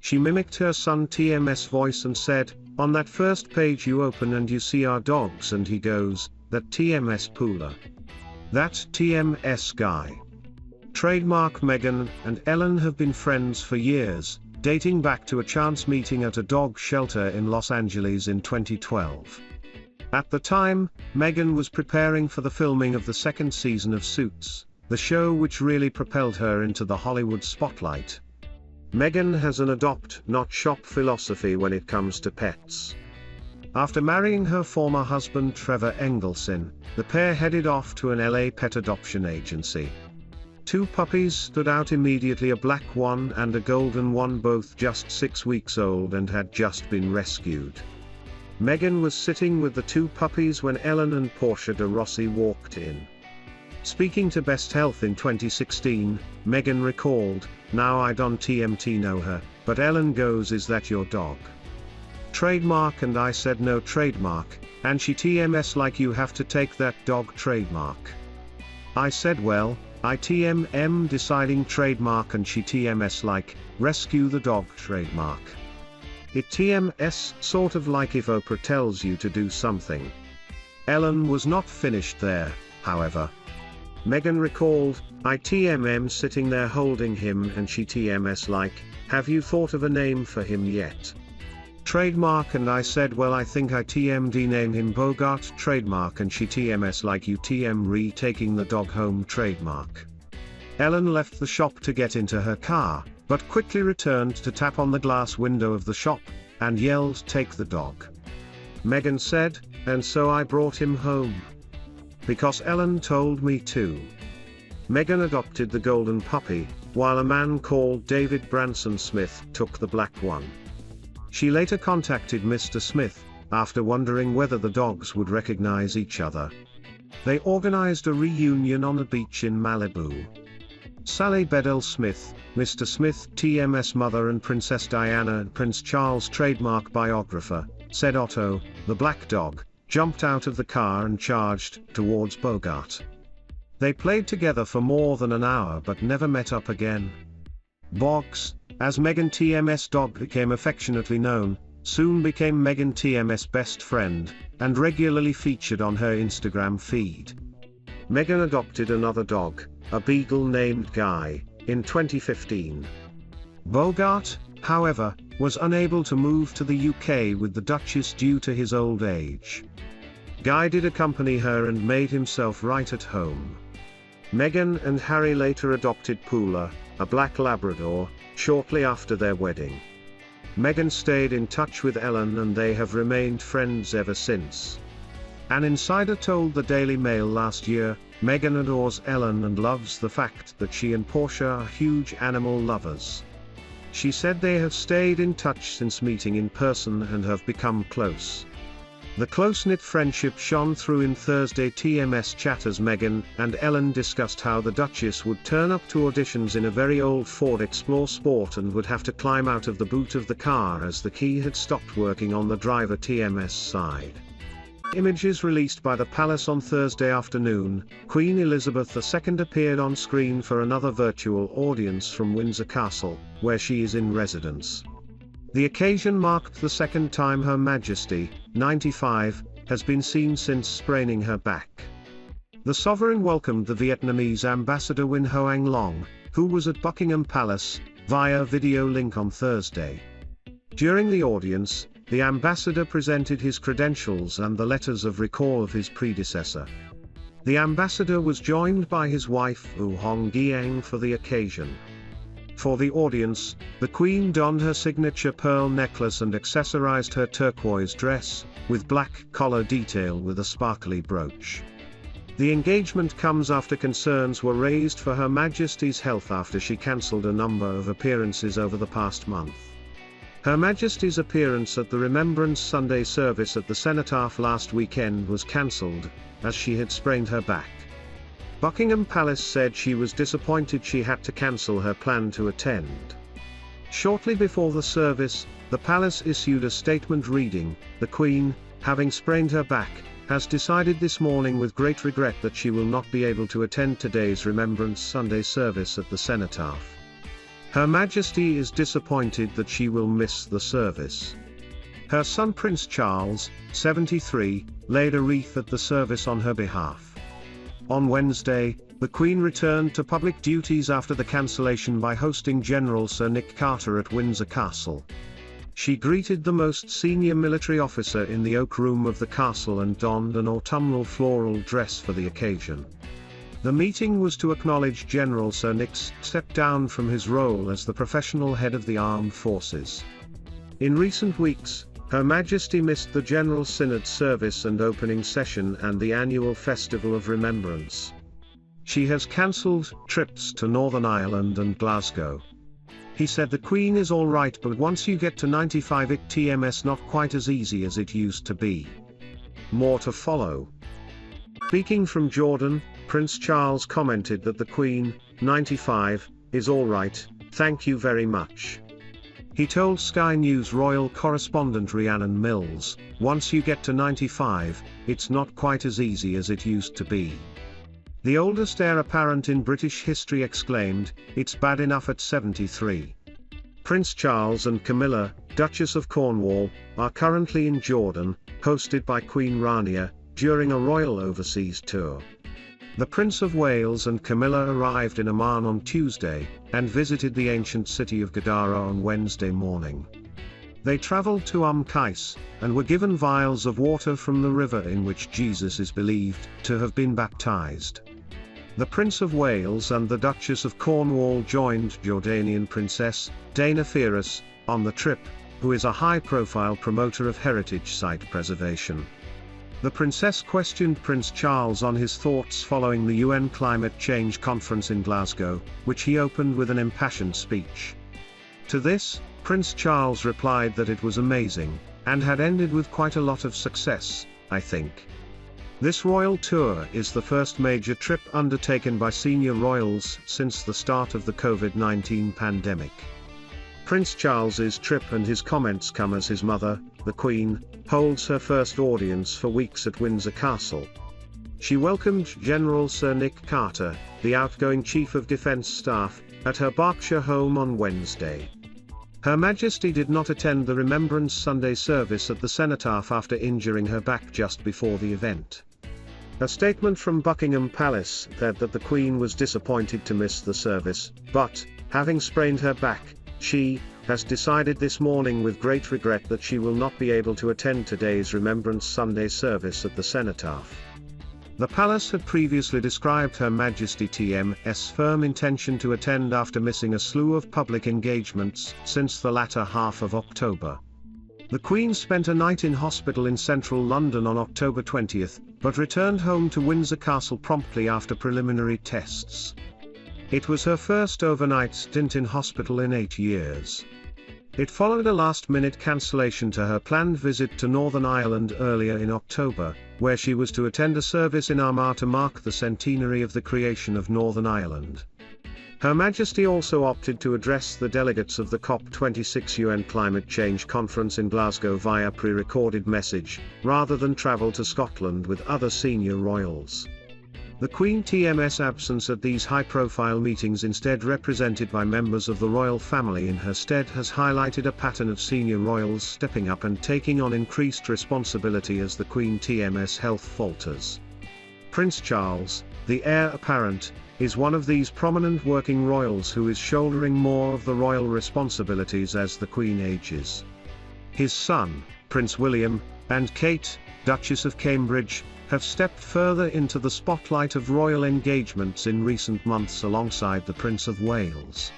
She mimicked her son TM's voice and said, "On that first page you open and you see our dogs," and he goes, "That TMS Pooler. That TMS guy." Trademark. Meghan and Ellen have been friends for years, dating back to a chance meeting at a dog shelter in Los Angeles in 2012. At the time, Meghan was preparing for the filming of the second season of Suits, the show which really propelled her into the Hollywood spotlight. Meghan has an adopt, not shop philosophy when it comes to pets. After marrying her former husband Trevor Engelson, the pair headed off to an LA pet adoption agency. 2 puppies stood out immediately, a black one and a golden one, both just 6 weeks old and had just been rescued. Meghan was sitting with the 2 puppies when Ellen and Portia de Rossi walked in. Speaking to Best Health in 2016, Meghan recalled, "Now I don't TMT know her, but Ellen goes, 'Is that your dog?' Trademark, and I said no trademark, and she TMS like, 'You have to take that dog trademark.' I said, 'Well, I TMM deciding trademark,' and she TMS like, 'Rescue the dog trademark.' It TMS sort of like if Oprah tells you to do something." Ellen was not finished there, however. Meghan recalled, "I TMM sitting there holding him and she TMS like, 'Have you thought of a name for him yet?' Trademark, and I said, 'Well, I think I TMD name him Bogart trademark,' and she TMS like, 'You TM taking the dog home trademark.'" Ellen left the shop to get into her car, but quickly returned to tap on the glass window of the shop, and yelled, "Take the dog." Meghan said, "And so I brought him home. Because Ellen told me to." Meghan adopted the golden puppy, while a man called David Branson Smith took the black one. She later contacted Mr. Smith, after wondering whether the dogs would recognize each other. They organized a reunion on a beach in Malibu. Sally Bedell Smith, Mr. Smith TMS mother and Princess Diana and Prince Charles trademark biographer, said Otto, the black dog, jumped out of the car and charged towards Bogart. They played together for more than an hour but never met up again. Boggs, as Meghan TMS dog became affectionately known, soon became Meghan TMS best friend, and regularly featured on her Instagram feed. Meghan adopted another dog, a beagle named Guy, in 2015. Bogart, however, was unable to move to the UK with the Duchess due to his old age. Guy did accompany her and made himself right at home. Meghan and Harry later adopted Pooler, a black Labrador, shortly after their wedding. Meghan stayed in touch with Ellen and they have remained friends ever since. An insider told the Daily Mail last year, Meghan adores Ellen and loves the fact that she and Portia are huge animal lovers. She said they have stayed in touch since meeting in person and have become close. The close-knit friendship shone through in Thursday TMS chat as Meghan and Ellen discussed how the Duchess would turn up to auditions in a very old Ford Explorer Sport and would have to climb out of the boot of the car as the key had stopped working on the driver TMS side. Images released by the palace on Thursday afternoon, Queen Elizabeth II appeared on screen for another virtual audience from Windsor Castle, where she is in residence. The occasion marked the second time Her Majesty, 95, has been seen since spraining her back. The sovereign welcomed the Vietnamese ambassador Win Hoang Long, who was at Buckingham Palace, via video link on Thursday. During the audience, the ambassador presented his credentials and the letters of recall of his predecessor. The ambassador was joined by his wife Wu Hong Giang for the occasion. For the audience, the Queen donned her signature pearl necklace and accessorized her turquoise dress, with black collar detail with a sparkly brooch. The engagement comes after concerns were raised for Her Majesty's health after she cancelled a number of appearances over the past month. Her Majesty's appearance at the Remembrance Sunday service at the Cenotaph last weekend was cancelled, as she had sprained her back. Buckingham Palace said she was disappointed she had to cancel her plan to attend. Shortly before the service, the palace issued a statement reading, "The Queen, having sprained her back, has decided this morning with great regret that she will not be able to attend today's Remembrance Sunday service at the Cenotaph. Her Majesty is disappointed that she will miss the service. Her son Prince Charles, 73, laid a wreath at the service on her behalf. On Wednesday, the Queen returned to public duties after the cancellation by hosting General Sir Nick Carter at Windsor Castle. She greeted the most senior military officer in the Oak Room of the castle and donned an autumnal floral dress for the occasion. The meeting was to acknowledge General Sir Nick's step down from his role as the professional head of the armed forces. In recent weeks, Her Majesty missed the General Synod service and opening session and the annual Festival of Remembrance. She has cancelled trips to Northern Ireland and Glasgow. He said the Queen is all right, but once you get to 95 it's not quite as easy as it used to be. More to follow. Speaking from Jordan, Prince Charles commented that the Queen, 95, is all right, thank you very much. He told Sky News royal correspondent Rhiannon Mills, once you get to 95, it's not quite as easy as it used to be. The oldest heir apparent in British history exclaimed, it's bad enough at 73. Prince Charles and Camilla, Duchess of Cornwall, are currently in Jordan, hosted by Queen Rania, during a royal overseas tour. The Prince of Wales and Camilla arrived in Amman on Tuesday, and visited the ancient city of Gadara on Wednesday morning. They travelled to Qais, and were given vials of water from the river in which Jesus is believed to have been baptized. The Prince of Wales and the Duchess of Cornwall joined Jordanian Princess Dana Firas on the trip, who is a high-profile promoter of heritage site preservation. The Princess questioned Prince Charles on his thoughts following the UN Climate Change Conference in Glasgow, which he opened with an impassioned speech. To this, Prince Charles replied that it was amazing, and had ended with quite a lot of success, I think. This royal tour is the first major trip undertaken by senior royals since the start of the COVID-19 pandemic. Prince Charles's trip and his comments come as his mother, the Queen, holds her first audience for weeks at Windsor Castle. She welcomed General Sir Nick Carter, the outgoing Chief of Defence Staff, at her Berkshire home on Wednesday. Her Majesty did not attend the Remembrance Sunday service at the cenotaph after injuring her back just before the event. A statement from Buckingham Palace said that the Queen was disappointed to miss the service, but, having sprained her back, she has decided this morning with great regret that she will not be able to attend today's Remembrance Sunday service at the cenotaph. The palace had previously described Her Majesty TM's firm intention to attend after missing a slew of public engagements since the latter half of October. The Queen spent a night in hospital in central London on October 20, but returned home to Windsor Castle promptly after preliminary tests. It was her first overnight stint in hospital in 8 years. It followed a last-minute cancellation to her planned visit to Northern Ireland earlier in October, where she was to attend a service in Armagh to mark the centenary of the creation of Northern Ireland. Her Majesty also opted to address the delegates of the COP26 UN Climate Change Conference in Glasgow via pre-recorded message, rather than travel to Scotland with other senior royals. The Queen TM's absence at these high-profile meetings, instead represented by members of the royal family in her stead, has highlighted a pattern of senior royals stepping up and taking on increased responsibility as the Queen TM's health falters. Prince Charles, the heir apparent, is one of these prominent working royals who is shouldering more of the royal responsibilities as the Queen ages. His son, Prince William, and Kate, Duchess of Cambridge, have stepped further into the spotlight of royal engagements in recent months alongside the Prince of Wales.